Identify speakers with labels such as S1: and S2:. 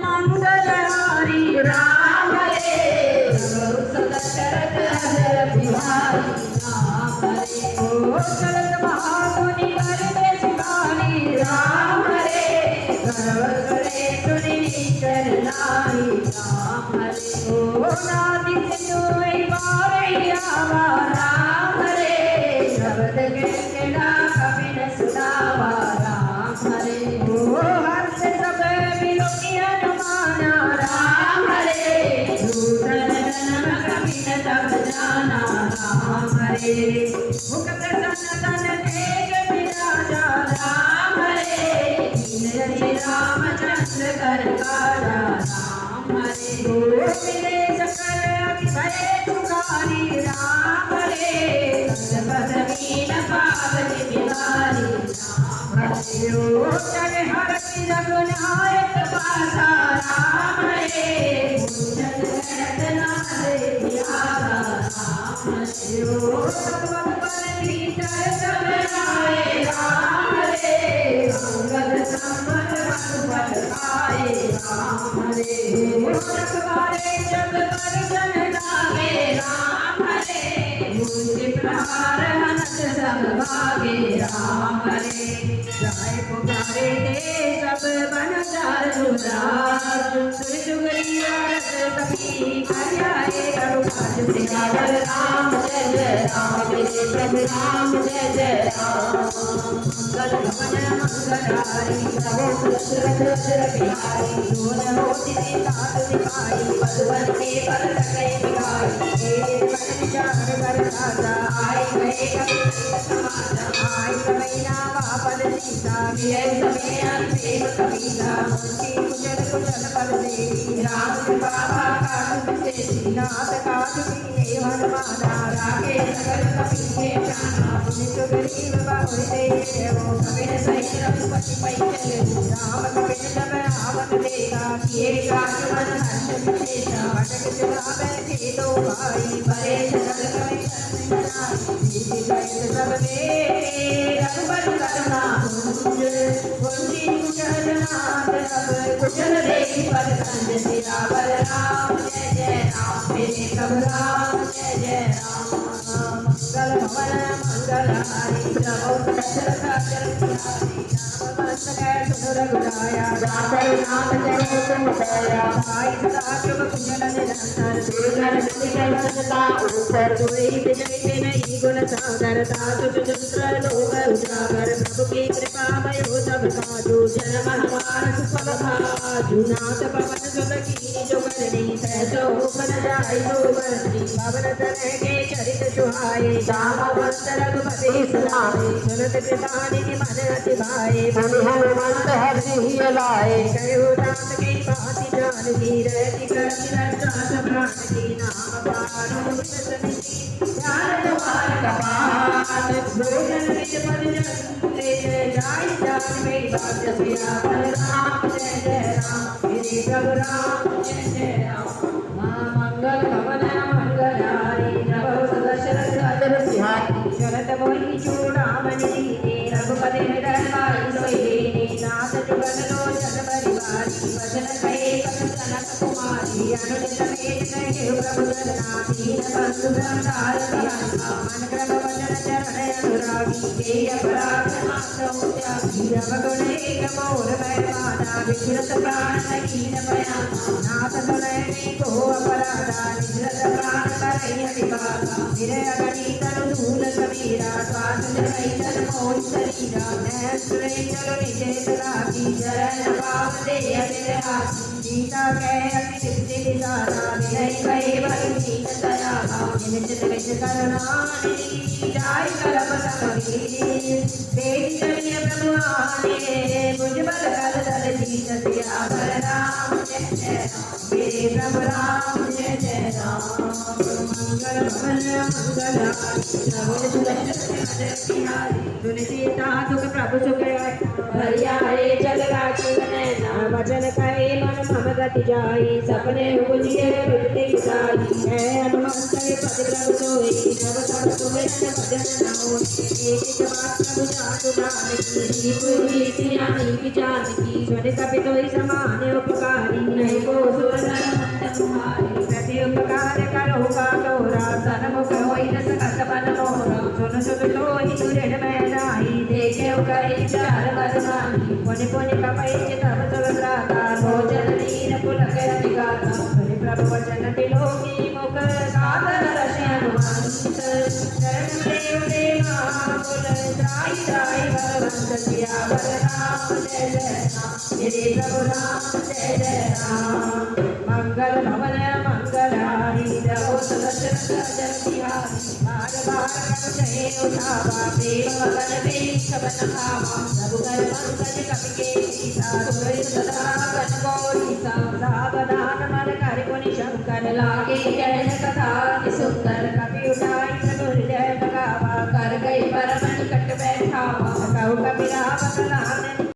S1: मंगलहारी राम रे बिहारी राम रे ओ चलत महामुनि करते शिकारी राम रे गर्व करे सुनी करनाई राम रे ओ नादी सिंधु बारे आवा राम रे शब्द के ना कभी न सुनावा राम रे ओ हर से सब बिलोकिया माना राम रे दूसर जन्म कभी न तब जाना राम रे मुख प्रसन्न तेज विराजा राम रे श्री रामचंद्र कर काजा राम रे ओ मिले सकल भय पुकारी राम रे पदवीन पावति बिहारी राम रे ओ चल हर रघुनायक पासा राम रे भूषण नाथ बिहारा राम रे ओ भगवत पर भीतर सब आए राम रे अंगद संबल भगवत आए राम रे ओ रखवारे जग पर जन लागे राम रे मुझे प्रहार हनस सब भागे राम रे जाय पुकारे दे सब बन चार सुगरी आरत कभी करियाए रघुपति सियावर राम जय जय राम जय प्रभु राम जय जय राम मंगल भवन मंगलारी प्रभु दशरथ बिहारी दोन होती सीता दिखाई पदवन के पद लगे बिहाई तेरे मन विचार कर राजा आए गए कभी समाजा आए कमैया बापद सीता विजय समय प्रेम कबीरा मुझे कुशल कुशल पद देवी राम बाबा काटुक से नाथ काटुक हनुमाना रागे सकल कपीके जाना पुनित गरीब बाहुर देवो कपिल सहित रघुपति पैचले राम कपिल जब आवत देखा किए काज मन हर्ष विशेषा भटक चुरावे थे दो भाई परे सकल कवि नीति सहित सब देखे रघुपति करुणा कुंजी कुशल नाथ अब कुशल देवी पद कंद सियावर राम जय जय राम मेरे प्रभु राम जय जय राम मंगल भवन मंगलहारी प्रभु दशरथ बिहारी राम मस्तक सुर गुराया जाकर नाम जय तुम पाया भाई सदा शुभ कुशल निरंतर दुर्गर निकल सदा ऊपर कोई विजय के नहीं गुण सागरता तुझ चंद्र लोक उजागर प्रभु की कृपा भयो सब काजू जन्म हमार सुफल भाजू नाथ पवन सुत की जो करनी सहजो बन जाय जो बरनी पवन तन के चरित सुहाए दाम वंत रघुपति सुनाए सुनत कृपानि मन अति भाए बन हनुमंत हरि लाए कहो रात की भांति जानकी रहती करती रक्षा सब प्राण की नाम पारो सतनि ध्यान तुम्हार कपाट भोजन निज पद जन ले जाय जान मेरी भाग्य सियावर राम जय जय राम मेरे प्रभु राम जय जय राम मंगल भवन मंगलारी प्रभु दशरथ बिहारी शरद मोहि चूड़ामणि रघुपति हृदय भाई सोई नाथ जुगल लोचन परिवारी वचन कहे कनक कुमारी अनुदित मेघ कहे प्रभु जगन्नाथ दीन बंधु ब्रह्मचार मन क्रम वचन चरण अनुरागी केय पराग मात्र त्यागी अवगुण एक मोर बैमाना विचरत प्राण हीन पया नाथ सुनय को अपराधा निजरत प्राण करई हरिभागा मेरे अगणित धूल कबीरा स्वास जय तन मोहि शरीरा मैं सुरे चलो निजेत लागी चरण पाव दे अतिरा सीता के अति सिद्धि दिसारा विनय भय बल नीत दया जिन चित विच करुणानि जाय करब समरी देहि चलिय प्रभु आने मुझ बल कर दल जीत सियावर राम जय जय राम मेरे प्रभु राम जय जय राम मंगल भवन मंगलारी तुलसीता दुख प्रभु सुख हरियाए जग राजीव नैना वचन कहे मन मम गति जाई सपने बुझिए बिरते साई है हनुमंत पद प्रभु सोई जब सब सुमिरन भजन नाम एक बात प्रभु जातु नाम की पूरी सियानी की जानकी स्वर कपितोई समान उपकारी जय को सुरनहारी प्रति उपकार करो का तोरा सनमुख होई न सकत बन मोरा सुन सुन तो ही तुरेन मैं नाही देखे करे चार बरमानी पुनि पुनि कपई चितव सुरद्राता भोजन नीर पुलक अधिगाता हरि प्रभु वचन तिलोकी मुख सादर रश्यनुमंत शरण देव देवा कुल त्राई त्राई भगवंत सियावर राम जय जय राम श्री प्रभु राम जय जय राम मंगल भवन मंगलारी जगो सदस्य सजन बिहारी बार बार कर जय उठावा प्रेम मगन प्रेम सबन भावा रघुबर पंकज कपि के सीता सुरई सदा कन गौरी सावधान मन कर पुनि शंकर लागे कहन कथा सुंदर